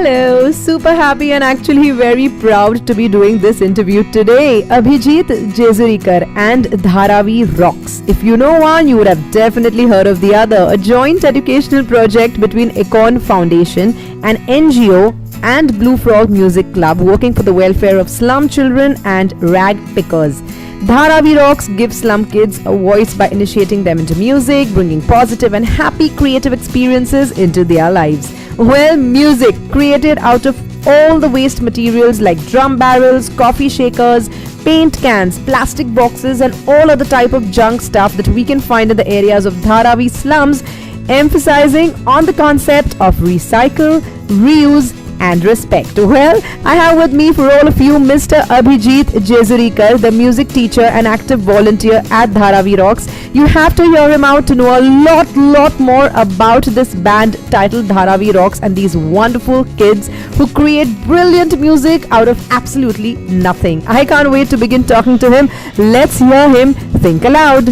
Hello, super happy and actually very proud to be doing this interview today. Abhijit Jezurikar and Dharavi Rocks. If you know one, you would have definitely heard of the other. A joint educational project between Econ Foundation, an NGO, and Blue Frog Music Club working for the welfare of slum children and rag pickers. Dharavi Rocks gives slum kids a voice by initiating them into music, bringing positive and happy creative experiences into their lives. Well, music created out of all the waste materials like drum barrels, coffee shakers, paint cans, plastic boxes and all other type of junk stuff that we can find in the areas of Dharavi slums, emphasizing on the concept of recycle, reuse and respect. Well, I have with me for all of you Mr. Abhijit Jezurikar, the music teacher and active volunteer at Dharavi Rocks. You have to hear him out to know a lot more about this band titled Dharavi Rocks and these wonderful kids who create brilliant music out of absolutely nothing. I can't wait to begin talking to him. Let's hear him think aloud.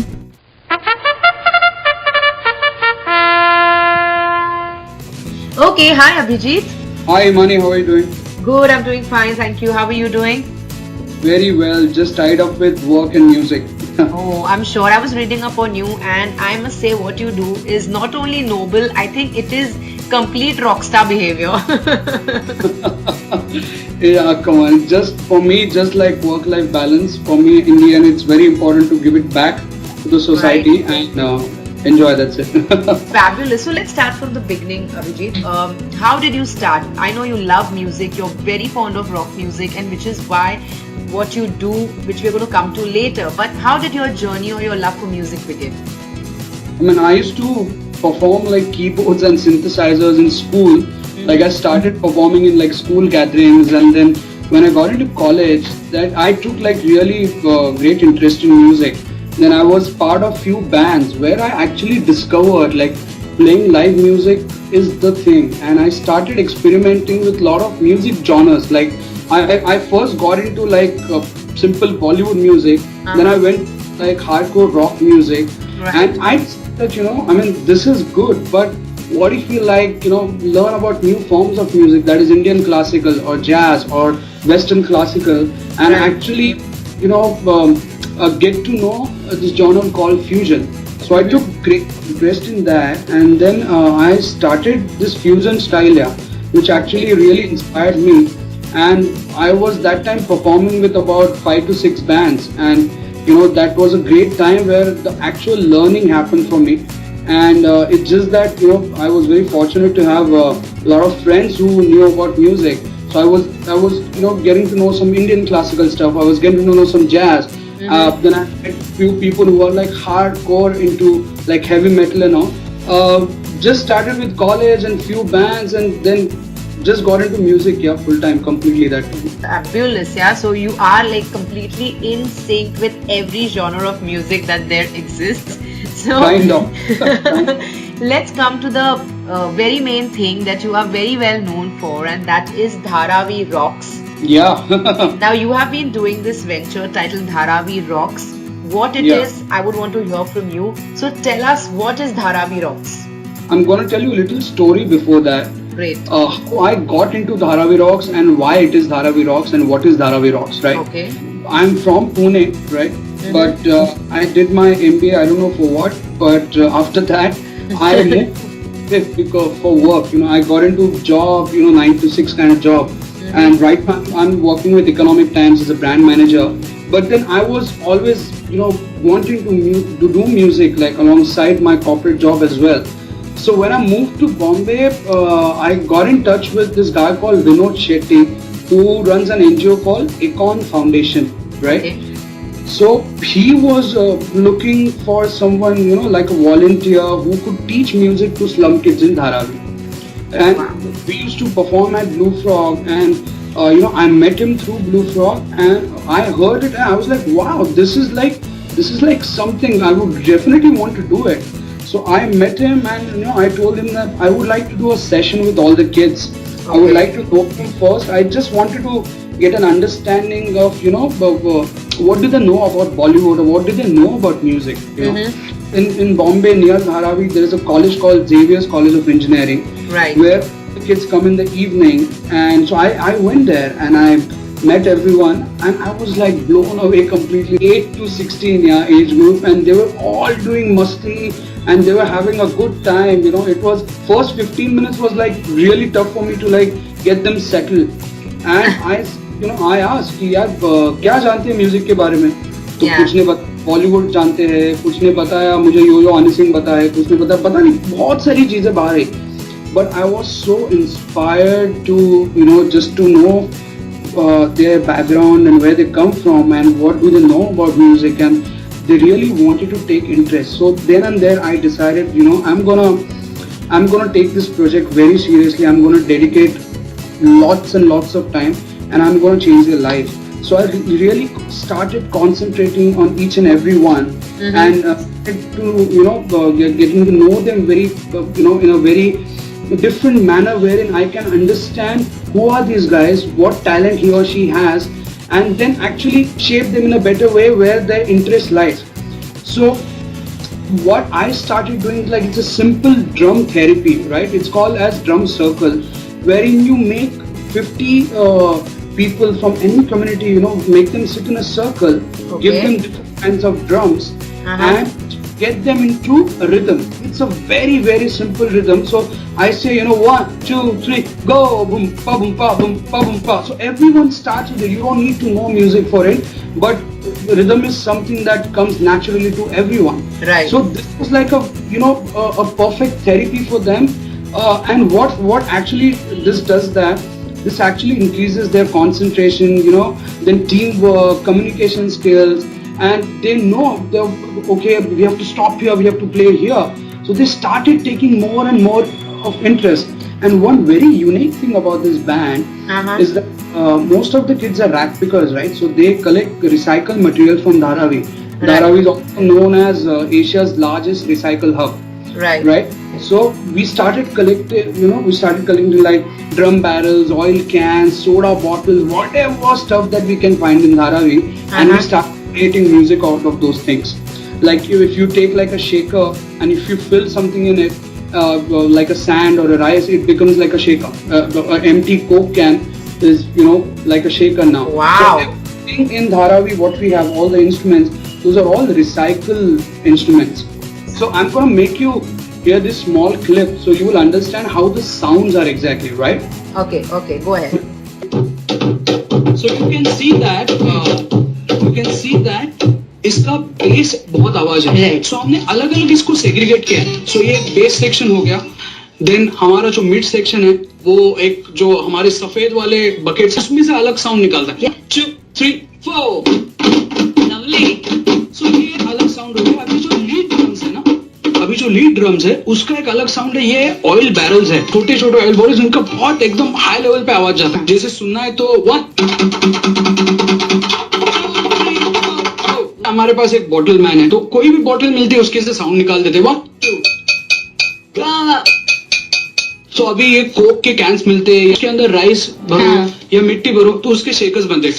Okay, hi Abhijit. Hi Mani, how are you doing? Good, I'm doing fine, thank you. How are you doing? Very well, just tied up with work and music. Oh, I'm sure. I was reading up on you and I must say what you do is not only noble, I think it is complete rockstar behavior. Yeah, come on. Just for me, just like work-life balance, for me in the end it's very important to give it back to the society and enjoy, that's it. Fabulous. So let's start from the beginning, Abhijit. How did you start? I know you love music, you're very fond of rock music and which is why what you do, which we're going to come to later. But how did your journey or your love for music begin? I mean, I used to perform like keyboards and synthesizers in school. Like I started performing in like school gatherings, and then when I got into college, that I took like really great interest in music. Then I was part of few bands where I actually discovered like playing live music is the thing, and I started experimenting with a lot of music genres. Like I first got into like simple Bollywood music, then I went like hardcore rock music, and I said that I mean this is good, but what if you like learn about new forms of music, that is Indian classical or jazz or Western classical, and actually get to know this genre called fusion. So I took great interest in that, and then I started this fusion style, which actually really inspired me. And I was that time performing with about 5 to 6 bands, and that was a great time where the actual learning happened for me. And it's just that I was very fortunate to have a lot of friends who knew about music. So I was getting to know some Indian classical stuff. I was getting to know some jazz. Then I met few people who were like hardcore into like heavy metal and all. Just started with college and few bands, and then just got into music full time, completely that time. Fabulous, yeah. So you are like completely in sync with every genre of music that there exists. So kind of. Let's come to the very main thing that you are very well known for, and that is Dharavi Rocks. Yeah. Now you have been doing this venture titled Dharavi Rocks. What it is, I would want to hear from you. So tell us, what is Dharavi Rocks? I'm going to tell you a little story before that. Great. How I got into Dharavi Rocks and why it is Dharavi Rocks and what is Dharavi Rocks, right? Okay. I'm from Pune, right? But I did my MBA, I don't know for what, but after that I moved because for work. I got into job, 9 to 6 kind of job. And right now I'm working with Economic Times as a brand manager. But then I was always, wanting to do music like alongside my corporate job as well. So when I moved to Bombay, I got in touch with this guy called Vinod Shetty, who runs an NGO called Econ Foundation, right? Okay. So he was looking for someone, like a volunteer who could teach music to slum kids in Dharavi. And we used to perform at Blue Frog, and I met him through Blue Frog, and I heard it and I was like, wow, this is like something I would definitely want to do it. So I met him, and I told him that I would like to do a session with all the kids. Okay. I would like to know them first. I just wanted to get an understanding of what do they know about Bollywood, or what do they know about music. In Bombay near Dharavi, there is a college called Xavier's College of Engineering, right, where the kids come in the evening, and so I went there and I met everyone, and I was like blown away completely. 8 to 16 yeah, age group, and they were all doing musti and they were having a good time. You know, it was first 15 minutes was like really tough for me to like get them settled, and I asked कि यार क्या जानते हैं music के बारे में, तो कुछ ने बॉलीवुड जानते हैं, कुछ ने बताया मुझे यो हनी सिंह पता है, कुछ ने पता नहीं बहुत सारी चीजें बाहर है. But I was so inspired to, you know, just to know their background and where they come from and what do they know about music, and they really wanted to take interest. So then and there I decided, you know, I'm gonna take this project very seriously. I'm gonna dedicate lots and lots of time, and I'm gonna change their lives. So I really started concentrating on each and every one, and to, you know, getting to know them very, you know, in a very different manner, wherein I can understand who are these guys, what talent he or she has, and then actually shape them in a better way where their interest lies. So what I started doing is like, it's a simple drum therapy, right? It's called as drum circle, wherein you make 50 people from any community, you know, make them sit in a circle, give them different kinds of drums, and get them into a rhythm. It's a very, very simple rhythm. So I say, you know, 1, 2, 3, go, boom, pa, boom, pa, boom, pa, boom, pa. So everyone starts with it. You don't need to know music for it, but rhythm is something that comes naturally to everyone. Right. So this was like a, you know, a perfect therapy for them. And what actually this does that, this actually increases their concentration, you know, then teamwork, communication skills, and they know, okay, we have to stop here, we have to play here. So they started taking more and more of interest. And one very unique thing about this band is that most of the kids are rack pickers, right? So they collect recycled material from Dharavi. Right. Dharavi is also known as Asia's largest recycle hub. Right. Right. So we started collecting, you know, like drum barrels, oil cans, soda bottles, whatever stuff that we can find in Dharavi, and we start creating music out of those things. Like if you take like a shaker and if you fill something in it, like a sand or a rice, it becomes like a shaker. An empty Coke can is, you know, like a shaker now. Wow. So everything in Dharavi, what we have, all the instruments, those are all recycled instruments. So I'm gonna make you hear this small clip so you will understand how the sounds are exactly, right? Okay, go ahead. So you can see that इसका base बहुत आवाज है. सो हमने अलग अलग इसको segregate किया है. सो ये बेस सेक्शन हो गया. देन हमारा जो मिड सेक्शन है वो एक जो हमारे सफेद वाले बकेट उसमें से अलग साउंड निकलता है. 2, 3, 4 लवली. सो ये अलग साउंड हो गया. अभी जो लीड ड्रम्स है उसका एक अलग साउंड है. ये ऑयल बैरल्स है, छोटे छोटे ऑयल बैरल्स, उनका बहुत एकदम हाई लेवल पे आवाज जाता है. जैसे सुनना है तो 1, हमारे पास एक बॉटल मैन है, तो कोई भी बॉटल मिलती है उसके से साउंड निकाल देते. 1, 2. तो अभी ये कोक के कैंस मिलते हैं, इसके अंदर राइस भरो या मिट्टी भरो तो उसके शेकर्स बनते.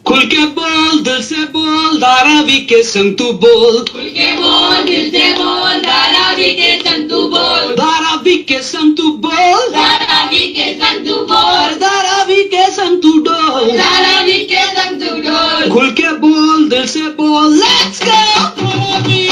खुल के बोल, दिल से बोल, धारावी के संग तू बोल. खुल के बोल, दिल से बोल, धारावी के संग तू बोल. धारावी के संग तू बोल. धारावी के संग तू बोल. धारावी के संग तू डोल. धारावी के संग तू डोल. खुल के बोल, दिल से बोल, let's go Dharavi.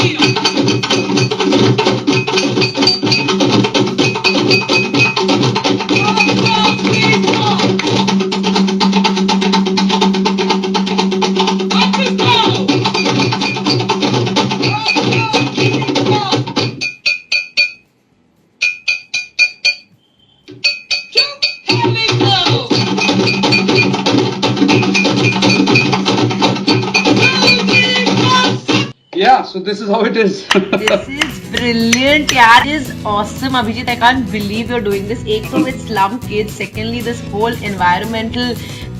Yeah, so this is how it is. This is brilliant, yaar. This is awesome, Abhijit. I can't believe you're doing this. एक तो with slum kids, secondly this whole environmental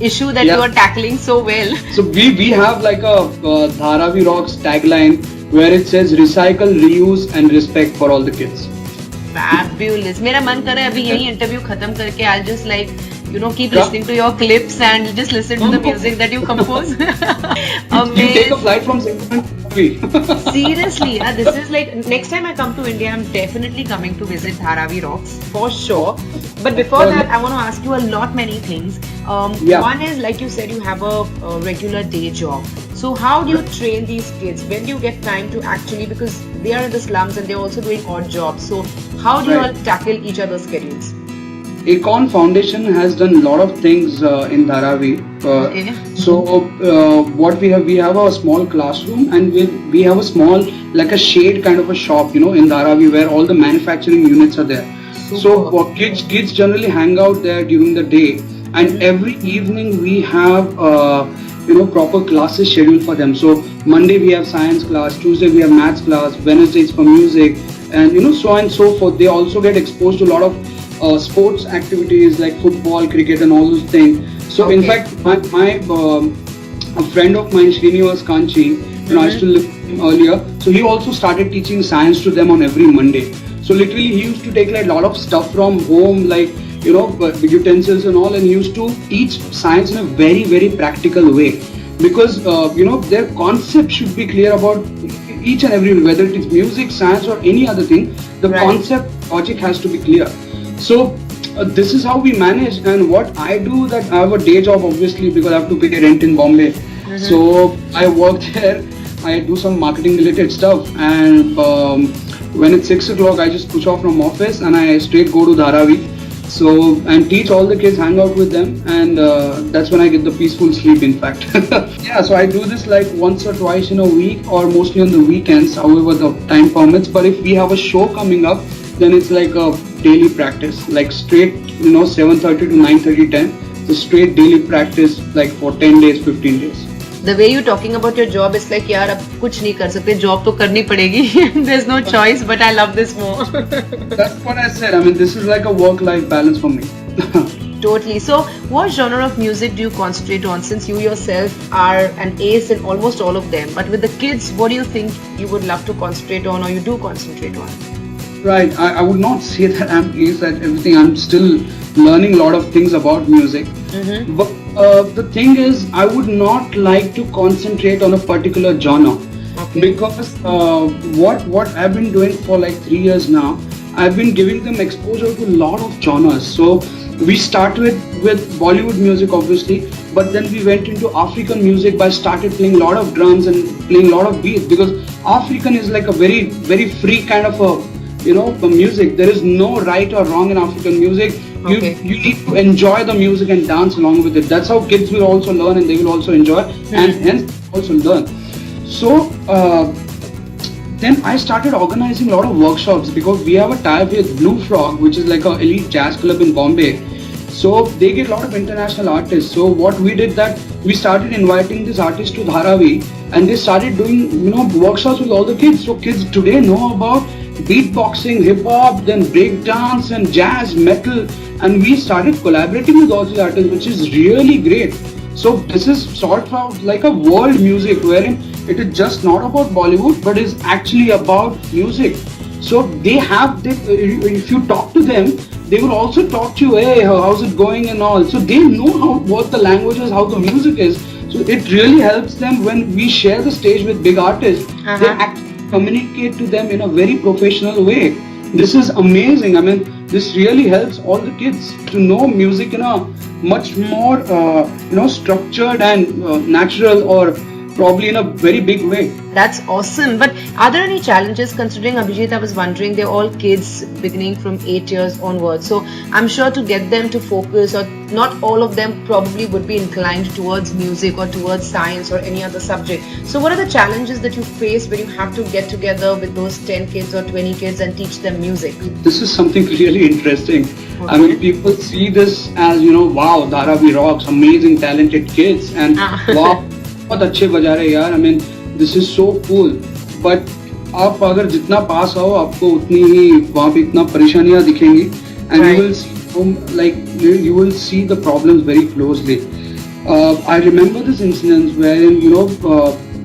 issue that you are tackling so well. So we have like a Dharavi Rocks tagline where it says recycle, reuse and respect for all the kids. Fabulous. मेरा मन कर रहा है अभी यही interview खत्म करके I'll just like, you know, keep listening to your clips and just listen to the music that you compose. You take a flight from Singapore Seriously, this is like next time I come to India, I'm definitely coming to visit Dharavi Rocks for sure. But before that, I want to ask you a lot many things. Yeah. One is like you said, you have a regular day job. So how do you train these kids? When do you get time to actually, because they are in the slums and they're also doing odd jobs. So how do you all Right. tackle each other's schedules? Acorn Foundation has done a lot of things in Dharavi. Okay. So what we have a small classroom, and we have a small, like a shade kind of a shop, in Dharavi, where all the manufacturing units are there. So kids generally hang out there during the day, and every evening we have proper classes scheduled for them. So Monday we have science class, Tuesday we have maths class, Wednesday it's for music, and so on and so forth. They also get exposed to a lot of sports activities like football, cricket, and all those things. So in Okay. fact, my a friend of mine, Srinivas Kanchi, I used to live with him earlier. So he also started teaching science to them on every Monday. So literally, he used to take like a lot of stuff from home, like utensils and all, and he used to teach science in a very, very practical way. Because their concept should be clear about each and every, whether it is music, science, or any other thing. The Right. concept, logic has to be clear. So this is how we manage. And what I do, that I have a day job obviously, because I have to pay rent in Bombay. So I work there. I do some marketing related stuff, and when it's 6 o'clock, I just push off from office and I straight go to Dharavi. So and teach all the kids, hang out with them, and that's when I get the peaceful sleep. In fact, yeah. So I do this like once or twice in a week, or mostly on the weekends, however the time permits. But if we have a show coming up, then it's like a daily practice, like straight 7:30 to 9:30, 10. So straight daily practice, like for 10 days, 15 days. The way you're talking about your job is like, यार अब कुछ नहीं कर सकते, job तो करनी पड़ेगी. There's no choice, but I love this more. That's what I said. I mean, this is like a work-life balance for me. Totally. So, what genre of music do you concentrate on, since you yourself are an ace in almost all of them? But with the kids, what do you think you would love to concentrate on, or you do concentrate on? Right. I would not say that I'm ace at everything. I'm still learning a lot of things about music. But the thing is, I would not like to concentrate on a particular genre. Okay. Because what I've been doing for like 3 years now, I've been giving them exposure to a lot of genres. So we started with Bollywood music obviously, but then we went into African music by started playing a lot of drums and playing a lot of beats, because African is like a very, very free kind of a music. There is no right or wrong in African music. Okay. You need to enjoy the music and dance along with it. That's how kids will also learn, and they will also enjoy, and hence also learn. So then I started organizing a lot of workshops, because we have a tie with Blue Frog, which is like a elite jazz club in Bombay. So they get a lot of international artists. So what we did, that we started inviting these artists to Dharavi, and they started doing workshops with all the kids. So kids today know about beatboxing, hip hop, then break dance and jazz, metal, and we started collaborating with all these artists, which is really great. So this is sort of like a world music, wherein it is just not about Bollywood, but is actually about music. So they have, if you talk to them, they will also talk to you, hey, how's it going and all. So they know what the language is, how the music is. So it really helps them when we share the stage with big artists. They actually communicate to them in a very professional way. This is amazing. I mean, this really helps all the kids to know music in a much more structured and natural, or probably in a very big way. That's awesome. But are there any challenges, considering, Abhijit, I was wondering, they're all kids beginning from 8 years onwards. So I'm sure to get them to focus, or not all of them probably would be inclined towards music or towards science or any other subject. So what are the challenges that you face when you have to get together with those 10 kids or 20 kids and teach them music? This is something really interesting. Okay. I mean, people see this as, wow, Dharavi Rocks, amazing, talented kids, and wow, बहुत अच्छे बजा रहे यार. I mean, this is so cool. But आप अगर जितना पास आओ, आपको उतनी ही वहाँ पे इतना परेशानियाँ दिखेंगी, and Right. you will see the problems very closely. I remember this incident wherein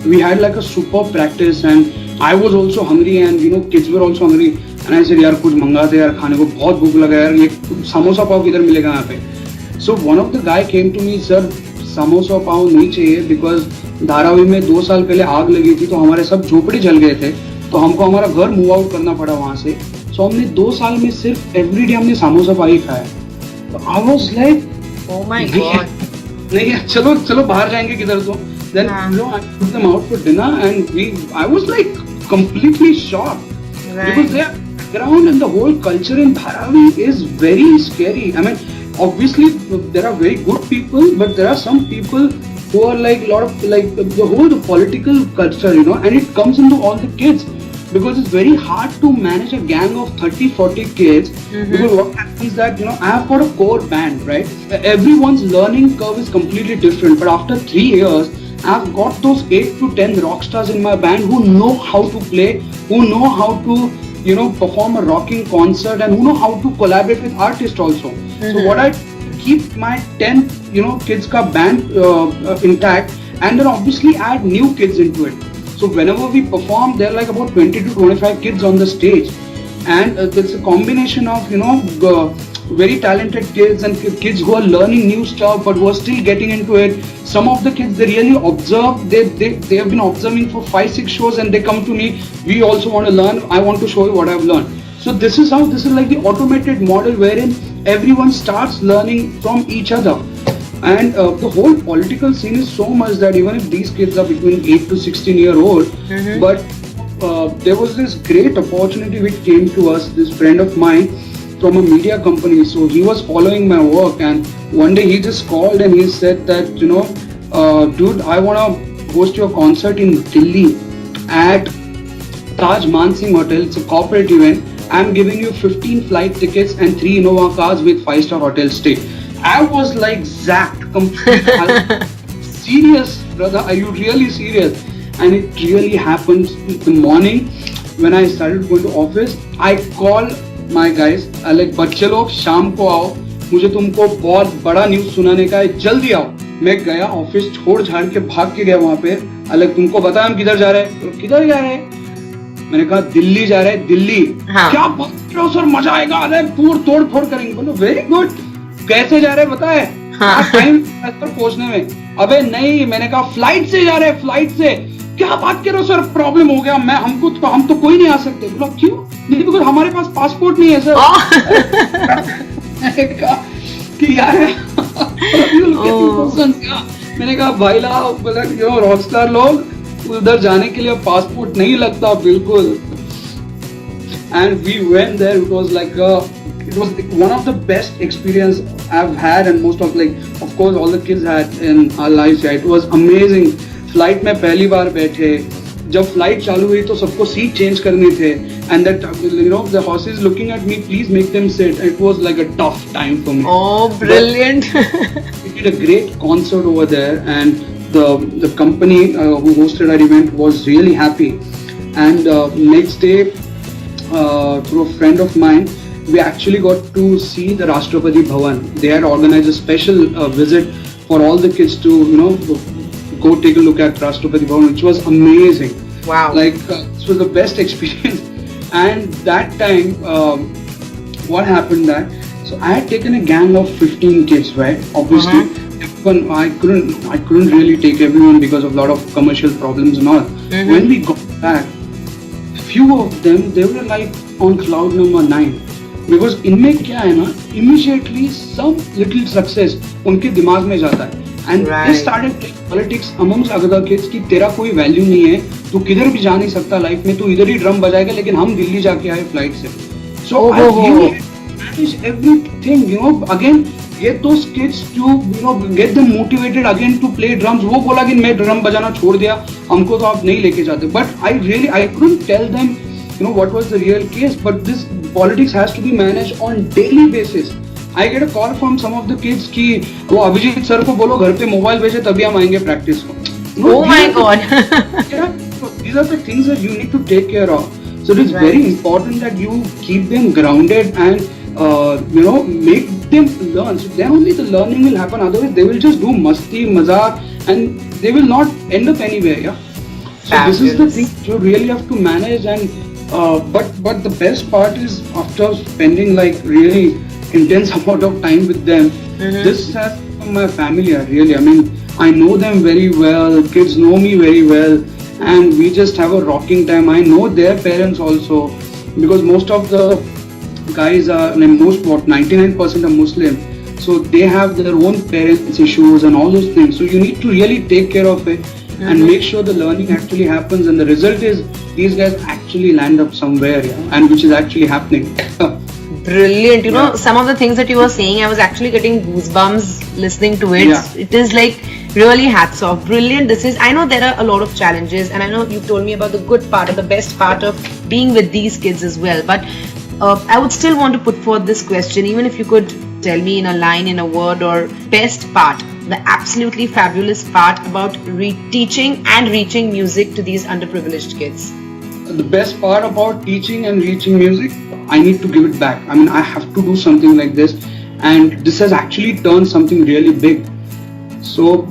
we had like a super practice, and I was also hungry, and kids were also hungry, and I said यार कुछ मंगाते यार, खाने को बहुत भूख लगा यार, ये समोसा पाव किधर मिलेगा यहाँ पे. So one of the guy came to me, sir, samosa pav nahi chahiye, because Dharavi में 2 साल पहले आग लगी थी, तो हमारे सब झोपड़ी जल गए थे, तो हमको हमारा घर मूव आउट करना पड़ा वहां से। सो हमने 2 साल में सिर्फ एवरीडे हमने समोसा पाई खाया। तो I was like, Oh my God. नहीं चलो चलो बाहर जाएंगे किधर तो। Then हाँ. you know, I took them out for dinner and I was like completely shocked because Right. their background and the whole culture in Dharavi is very scary. I mean, obviously there are very good people, but there are some people who are like lot of like the whole political culture, you know, and it comes into all the kids because it's very hard to manage a gang of 30-40 kids. Because what happens is that, you know, I have got a core band, right? Everyone's learning curve is completely different, but after 3 years I've got those 8 to 10 rock stars in my band who know how to play, who know how to, you know, perform a rocking concert, and who know how to collaborate with artists also. So what I keep my 10, you know, kids ka band intact, and then obviously add new kids into it. So whenever we perform, there are like about 20 to 25 kids on the stage, and it's a combination of, you know, very talented kids and kids who are learning new stuff but who are still getting into it. Some of the kids, they really observe, they have been observing for 5-6 shows and they come to me, we also want to learn, I want to show you what I've learned. So this is like the automated model wherein everyone starts learning from each other. And the whole political scene is so much that even if these kids are between 8 to 16 year old, but there was this great opportunity which came to us, this friend of mine from a media company. So he was following my work, and one day he just called and he said that, you know, dude, I want to host your concert in Delhi at Taj Mansingh Hotel. It's a corporate event. I'm giving you 15 flight tickets and 3 Innova cars with 5-star hotel stay. I was like zapped completely. Serious, brother, are you really serious? And it really happened in the morning when I started going to office. I called my guys, I like, बच्चे लोग शाम को आओ, मुझे तुमको बहुत बड़ा news सुनाने का है, जल्दी आओ। मैं गया ऑफिस, छोड़ झाड़ के भाग के गया वहां पे। अलग तुमको बता हम किधर जा रहे हैं? तो किधर जा रहे हैं? मैंने कहा दिल्ली जा रहे हैं, दिल्ली। हाँ. क्या बात कर रहे हो सर, मजा आएगा, अरे तोड़ फोड़ करेंगे। बोलो वेरी गुड, कैसे जा रहे हैं बताए? टाइम पर पहुंचने में। अबे नहीं, मैंने कहा फ्लाइट से जा रहे हैं, फ्लाइट से। क्या बात कर रहे हो सर, प्रॉब्लम हो गया, हम तो कोई नहीं आ सकते। बोलो क्यों? नहीं, बिकॉज हमारे पास पासपोर्ट नहीं है सर। मैंने कहा कि यार मैंने कहा भाई लाओ, रॉकस्टार लोग उधर जाने के लिए पासपोर्ट नहीं लगता बिल्कुल। And we went there. It was like it was one of the best experience I've had, and most of, like, of course all the kids had in our lives. Yeah, it was amazing. Flight में पहली बार बैठे, जब flight चालू हुई तो सबको seat change करने थे, and that, you know, the horses looking at me, please make them sit. It was like a tough time for me. Oh, brilliant. We did a great concert over there, and the company who hosted our event was really happy. And next day, through a friend of mine, we actually got to see the Rashtrapati Bhavan. They had organized a special visit for all the kids to, you know, go take a look at Rashtrapati Bhavan, which was amazing. Wow. Like this was the best experience. And that time, what happened that, so I had taken a gang of 15 kids, right? Obviously, I couldn't really take everyone because of a lot of commercial problems and all. When we got back, few of them, they were like on cloud number 9, because इनमें क्या है ना, immediately some little success उनके दिमाग में जाता है, and they started playing politics amongst other kids कि तेरा कोई वैल्यू नहीं है, तू किधर भी जा नहीं सकता लाइफ में, तू इधर ही ड्रम बजाएगा, लेकिन हम दिल्ली जाके आए फ्लाइट से। So I really managed everything, you know, again get those kids to, you know, get them motivated again to play drums. वो बोला कि मैं ड्रम बजाना छोड़ दिया, हमको तो आप नहीं लेके जाते। But I couldn't tell them, you know, what was the real case. But this politics has to be managed on daily basis. I get a call from some of the kids कि वो Abhijit sir को बोलो घर पे mobile भेजे तभी हम आएंगे प्रैक्टिस को। Oh my God. These are the things that you need to take care of. So it is very important that you keep them grounded and you know, make them learn. So then only the learning will happen. Otherwise, they will just do masti, mazak, and they will not end up anywhere. Yeah. So this is the thing you really have to manage. And but the best part is after spending like really intense amount of time with them, this has become my family. Really, I mean, I know them very well, kids know me very well, and we just have a rocking time. I know their parents also, because most of the guys are, like, most, what, 99% are Muslim, so they have their own parents issues and all those things. So you need to really take care of it and make sure the learning actually happens, and the result is these guys actually land up somewhere, yeah, and which is actually happening. Brilliant. You know, some of the things that you were saying, I was actually getting goosebumps listening to it. Yeah. It is like really hats off. Brilliant. This is, I know there are a lot of challenges, and I know you told me about the good part or the best part of being with these kids as well. But I would still want to put forth this question, even if you could tell me in a line, in a word, or best part, the absolutely fabulous part about teaching and reaching music to these underprivileged kids. The best part about teaching and reaching music, I need to give it back. I mean, I have to do something like this, and this has actually turned something really big. So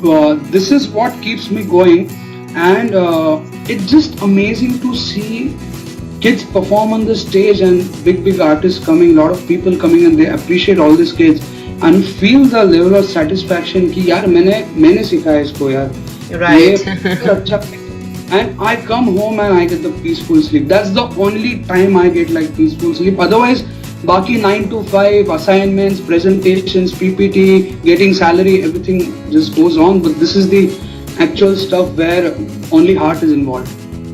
this is what keeps me going, and it's just amazing to see kids perform on the stage, and big artists coming, a lot of people coming, and they appreciate all these kids and feel the level of satisfaction कि यार मैंने सिखाया इसको यार. Right. ये अच्छा. And I come home and I get the peaceful sleep. That's the only time I get like peaceful sleep. Otherwise, baki 9 to 5 assignments, presentations, PPT, getting salary, everything just goes on. But this is the actual stuff where only heart is involved.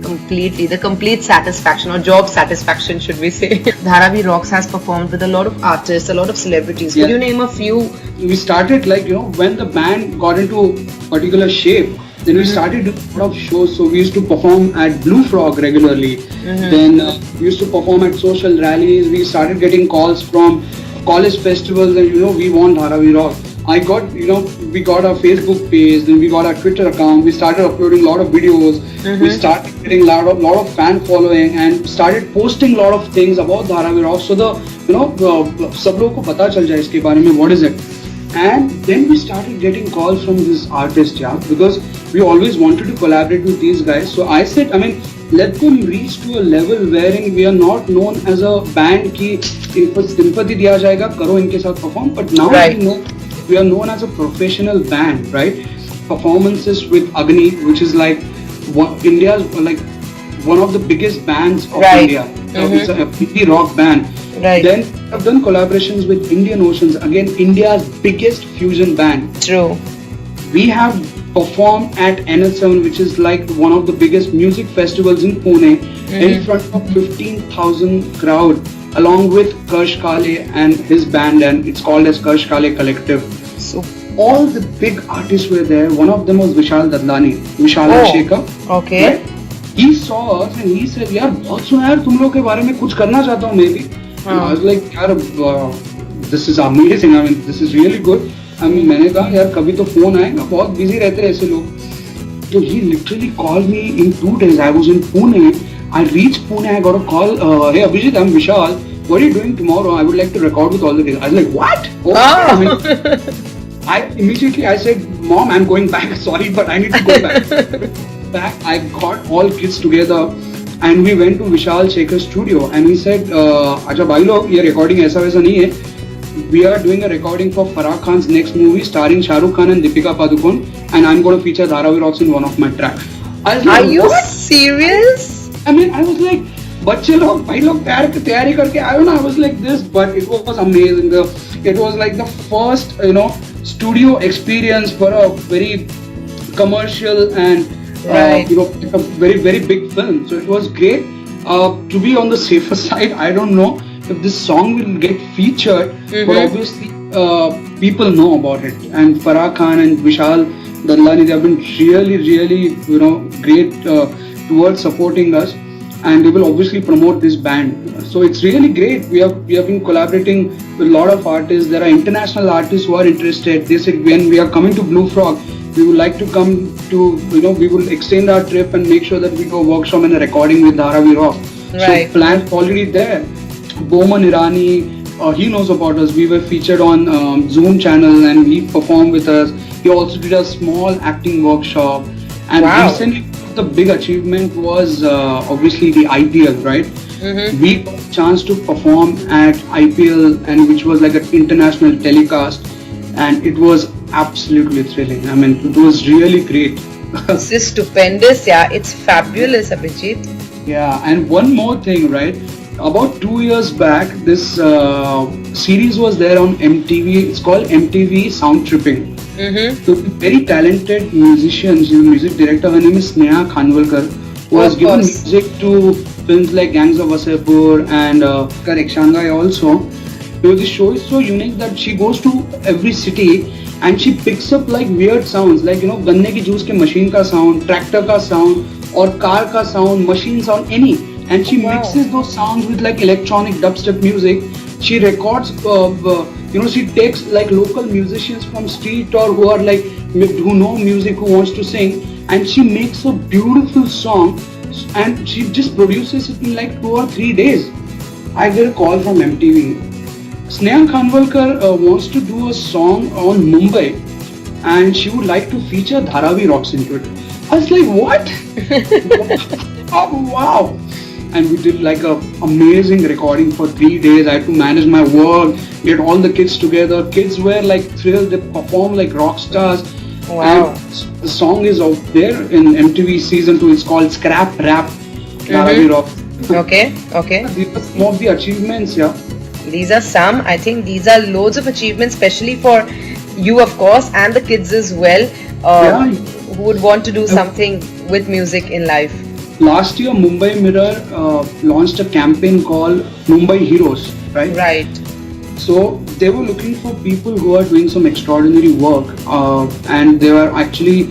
Completely, the complete satisfaction, or job satisfaction, should we say. Dharavi Rocks has performed with a lot of artists, a lot of celebrities. Yeah. Could you name a few? We started, like, when the band got into particular shape, then we started doing a lot of shows. So we used to perform at Blue Frog regularly. Then we used to perform at social rallies. We started getting calls from college festivals, and we want Dharavi Rock. I got, we got our Facebook page, then we got our Twitter account. We started uploading a lot of videos. We started getting a lot of fan following, and started posting a lot of things about Dharavi Rock. So the, सब लोगों को पता चल जाए इसके बारे में, what is it? And then we started getting calls from this artist, yeah, because we always wanted to collaborate with these guys. So I said, let them reach to a level wherein we are not known as a band ki इनको sympathy दिया जाएगा, करो इनके साथ perform. But now we are known as a professional band, right? Performances with Agni, which is like India's, like, one of the biggest bands of India. It's a indie rock band. Right. Then I've done collaborations with Indian Oceans, again India's biggest fusion band. True. We have performed at NS7, which is like one of the biggest music festivals in Pune, in front of 15,000 crowd, along with Karsh Kale and his band, and it's called as Karsh Kale Collective. So all the big artists were there. One of them was Vishal Dadlani, Vishal Shekhar. Okay. Right? He saw us and he said, "यार बहुत सुना यार तुम लोग के बारे में, कुछ करना चाहता हूँ maybe." And I was like, "यार, this is amazing. This is really good." मैंने कहा यार कभी तो फोन आएगा, बहुत बिजी रहते हैं ऐसे लोग. So he literally called me in 2 days. I was in Pune. I reached Pune. I got a call. Hey Abhijit, I'm Vishal. What are you doing tomorrow? I would like to record with all the kids. I was like, what? I said, Mom, I'm going back. Sorry, but I need to go back. I got all kids together and we went to Vishal Shekhar's studio. And he said, "Acha bhai log, ye recording aisa waisa nahi hai. We are doing a recording for Farah Khan's next movie starring Shah Rukh Khan and Deepika Padukone, and I'm going to feature Dharavi Rocks in one of my tracks." I was like, Are you what? serious? I was like, बच्चे लोग भाई लोग तैयारी करके आए हो ना. I was like this, but it was amazing. It was like the first studio experience for a very commercial and like a very very big film. So it was great. To be on the safer side, I don't know if this song will get featured, but obviously people know about it. And Farah Khan and Vishal Dadlani, they have been really great towards supporting us, and they will obviously promote this band. So it's really great. We have been collaborating with a lot of artists. There are international artists who are interested. They said when we are coming to Blue Frog, we would like to come to, we will extend our trip and make sure that we go workshop and a recording with Dharavi Rock. Right. So plans already there. Bowman Irani, he knows about us. We were featured on Zoom channel and he performed with us. He also did a small acting workshop. And recently, the big achievement was obviously the IPL, right? We got a chance to perform at IPL, and which was like an international telecast, and it was absolutely thrilling. I mean, it was really great. This is stupendous, yeah. It's fabulous, Abhijit. Yeah, and one more thing, right? About 2 years back, this series was there on MTV. It's called MTV Sound Tripping. Mm-hmm. So very talented musicians, music director, her name is Sneha Khanwalkar, who has Of given course. music to films like Gangs of Wasseypur and correct, Shanghai also. Because the show is so unique that she goes to every city and she picks up like weird sounds, like गन्ने की juice के machine का sound, tractor का sound, or car का sound, machine sound, any. And she Wow. mixes those sounds with like electronic dubstep music. She records, she takes like local musicians from street or who are like who know music, who wants to sing, and she makes a beautiful song, and she just produces it in like 2 or 3 days. I get a call from MTV. Sneha Khanwalkar wants to do a song on Mumbai, and she would like to feature Dharavi Rocks into it. I was like, what? Oh, wow! And we did like a amazing recording for 3 days. I had to manage my work, get all the kids together. Kids were like thrilled. They performed like rock stars. Wow. And the song is out there in MTV season 2. It's called Scrap Rap Dharavi Rocks. Okay, okay. These are some of the achievements, yeah. These are some. I think these are loads of achievements, especially for you, of course, and the kids as well, Yeah. who would want to do something with music in life. Last year, Mumbai Mirror launched a campaign called Mumbai Heroes, right? Right. So they were looking for people who are doing some extraordinary work, and they were actually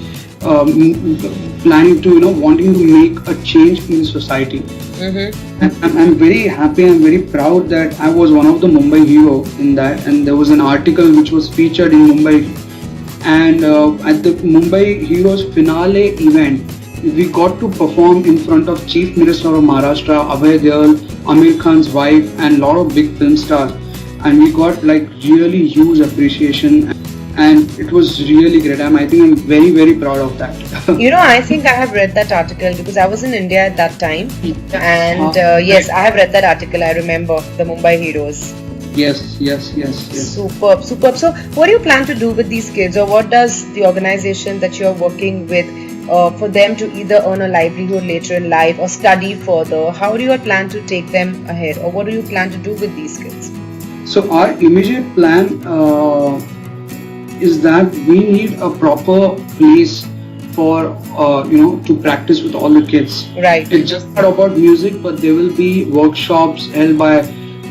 planning to, wanting to make a change in the society. Mm-hmm. And I'm very happy, I'm very proud that I was one of the Mumbai hero in that. And there was an article which was featured in Mumbai. And at the Mumbai Heroes finale event, we got to perform in front of Chief Minister of Maharashtra, Abhay Deol, Amir Khan's wife, and a lot of big film stars. And we got like really huge appreciation, and it was really great. I think I'm very, very proud of that. I think I have read that article because I was in India at that time. And yes, I have read that article. I remember the Mumbai Heroes. Yes. Superb, superb. So, what do you plan to do with these kids, or what does the organization that you're working with for them to either earn a livelihood later in life or study further? How do you plan to take them ahead, or what do you plan to do with these kids? So our immediate plan is that we need a proper place for to practice with all the kids. Right. It's just not about music, but there will be workshops held by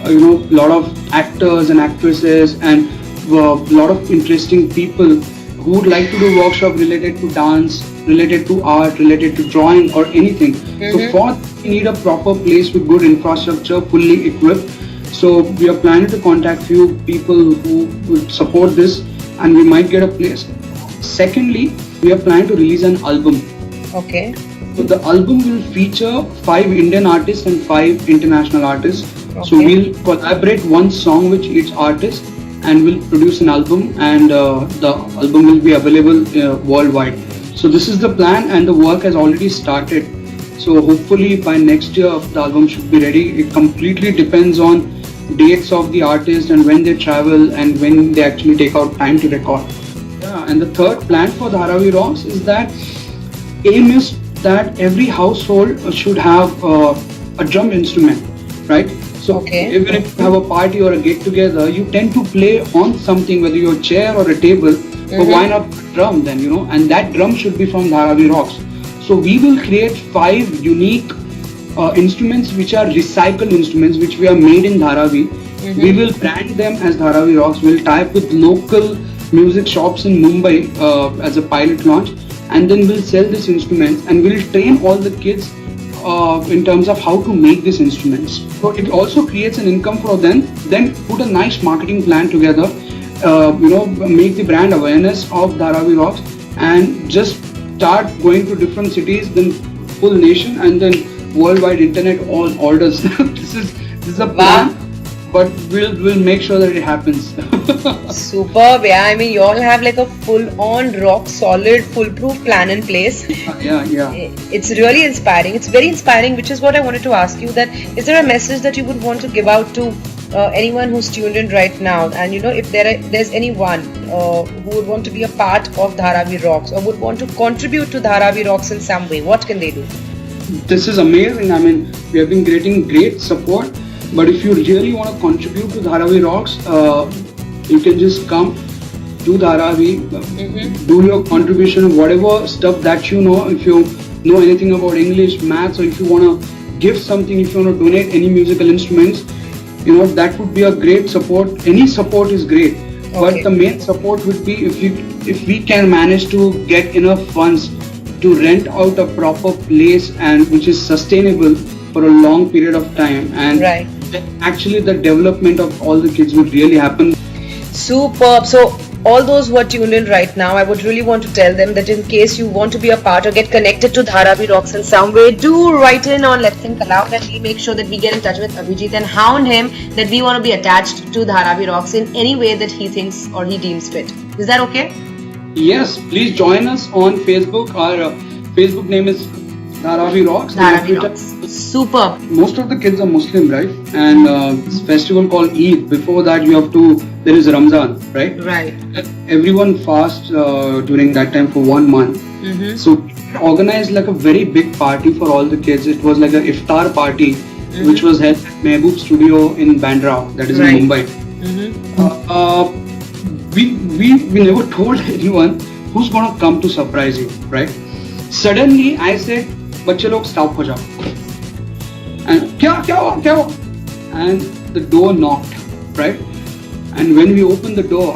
lot of actors and actresses and a lot of interesting people who would like to do workshop related to dance, related to art, related to drawing or anything. So for we need a proper place with good infrastructure, fully equipped. So we are planning to contact few people who would support this, and we might get a place. Secondly, we are planning to release an album. Okay. So the album will feature 5 Indian artists and 5 international artists. Okay. So we'll collaborate one song with each artist, and we'll produce an album, and the album will be available worldwide. So this is the plan, and the work has already started. So hopefully by next year the album should be ready. It completely depends on dates of the artist and when they travel and when they actually take out time to record. Yeah, and the third plan for Dharavi Rocks is that aim is that every household should have a drum instrument, right? So Okay. even if you have a party or a get together, you tend to play on something, whether your chair or a table, but why not a drum then, and that drum should be from Dharavi Rocks. So we will create 5 unique instruments which are recycled instruments which we have made in Dharavi. We will brand them as Dharavi Rocks. We'll tie up with local music shops in Mumbai as a pilot launch, and then we'll sell these instruments, and we'll train all the kids in terms of how to make these instruments. So it also creates an income for them. Then put a nice marketing plan together, make the brand awareness of Dharavi Rocks, and just start going to different cities, then full nation, and then worldwide internet all orders. This is a plan, but we'll make sure that it happens. Superb. Yeah, I mean, you all have like a full-on, rock-solid, foolproof plan in place. Yeah. It's really inspiring. It's very inspiring, which is what I wanted to ask you. That is there a message that you would want to give out to anyone who's tuned in right now, and if there's anyone who would want to be a part of Dharavi Rocks or would want to contribute to Dharavi Rocks in some way, what can they do? This is amazing. I mean, we have been getting great support. But if you really want to contribute to Dharavi Rocks, you can just come to Dharavi, do your contribution, whatever stuff that you know. If you know anything about English, maths, or if you want to give something, if you want to donate any musical instruments, that would be a great support. Any support is great. Okay. But the main support would be if we can manage to get enough funds to rent out a proper place and which is sustainable for a long period of time, and Right. actually the development of all the kids would really happen. Superb. So all those who are tuned in right now, I would really want to tell them that in case you want to be a part or get connected to Dharavi Rocks in some way, do write in on Let's Think Aloud and we make sure that we get in touch with Abhijit and hound him that we want to be attached to Dharavi Rocks in any way that he thinks or he deems fit. Is that okay? Yes, please join us on Facebook. Our Facebook name is Dharavi Rocks. Dharavi Rocks. Superb. Most of the kids are Muslim, right? And this festival called Eid. Before that, there is Ramzan, right? Right. Everyone fasts during that time for 1 month. So organized like a very big party for all the kids. It was like an iftar party, which was held at Mehboob Studio in Bandra, that is Right. in Mumbai. We never told anyone who's gonna come to surprise you, right? Suddenly I said, "बच्चे लोग stop हो जाओ." And क्या हुआ? And the door knocked, right? And when we opened the door,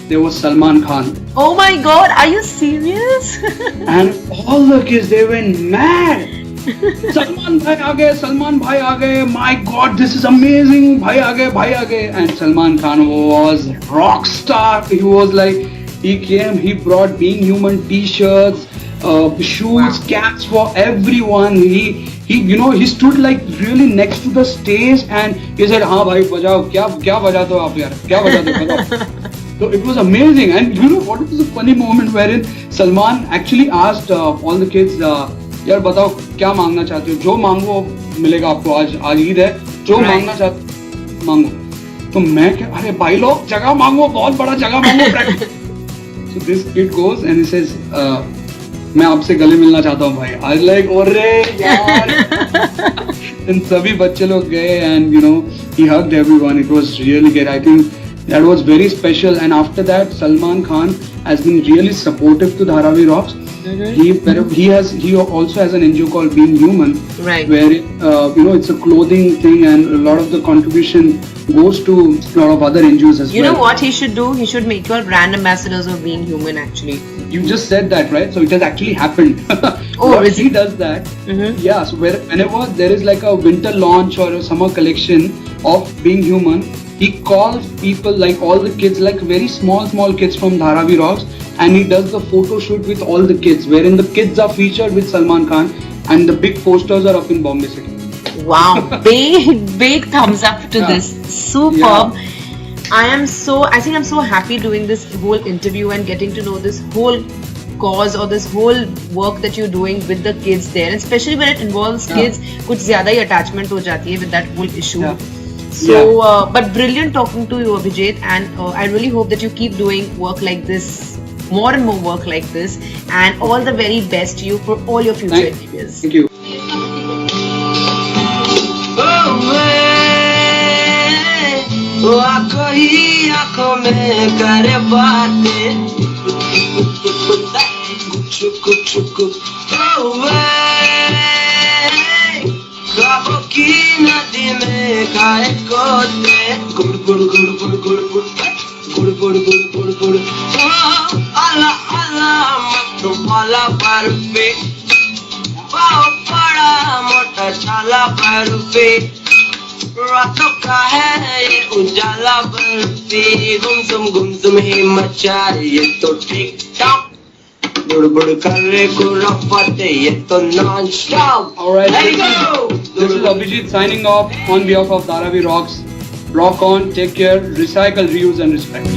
there was Salman Khan. Oh my God, are you serious? And all the kids, they went mad. Salman bhai aa gaye, my God, this is amazing, bhai aa gaye. And Salman Khan was rock star. He was like, he came, he brought Being Human t-shirts, shoes, caps for everyone. He stood like really next to the stage and he said, "हाँ भाई बजाओ, क्या बजाते हो आप यार, क्या बजाते हो बताओ." So it was amazing. And what was the funny moment wherein Salman actually asked all the kids, यार बताओ क्या मांगना चाहते हो, जो मांगो मिलेगा आपको, आज ईद है, जो मांगना चाहते हो मांगो. तो मैं क्या, अरे भाई लोग जगह मांगो, बहुत बड़ा जगह मांगो. So this kid goes and he says, मैं आपसे गले मिलना चाहता हूँ भाई. I was like, अरे यार. And सभी बच्चे लोग गए and he hugged everyone. It was really good. I think that was very special. And after that, Salman Khan has been really supportive to Dharavi Rocks. He also has an NGO called Being Human, Right. where it's a clothing thing, and a lot of the contribution goes to a lot of other NGOs as well. You know what he should do? He should make you all brand ambassadors of Being Human, actually. You just said that, right? So it has actually happened. Oh, is he does that. Yeah, so whenever there is like a winter launch or a summer collection of Being Human, he calls people, like all the kids, like very small kids from Dharavi Rocks, and he does the photo shoot with all the kids, wherein the kids are featured with Salman Khan and the big posters are up in Bombay City. Wow, big thumbs up to this. Superb. Yeah. I think I'm so happy doing this whole interview and getting to know this whole cause or this whole work that you're doing with the kids there, and especially when it involves kids, कुछ ज़्यादा ही attachment हो जाती है with that whole issue. Yeah. So, but brilliant talking to you, Abhijit, and I really hope that you keep doing work like this, more and more work like this, and all the very best to you for all your future endeavors. Thank you. आँखों ही आँखों में करे बातें, ख्वाबों की नदी में खाए कोते, गुड़ गुड़ गुड़ गुड़ गुड़ गुड़ गुड़ गुड़ गुड़ गुड़ गुड़, आला आला मत वाला बर्फी, पाव बड़ा मोटा छाला बर्फी, रातों का है ये उजाला बर्फी, गुमसुम ही मचा ये तो ठीक ठाक, बुड़ करे कुरफते ये तो non stop. Alright, this is Abhijit signing off on behalf of Dharavi Rocks. Rock on, take care, recycle, reuse and respect.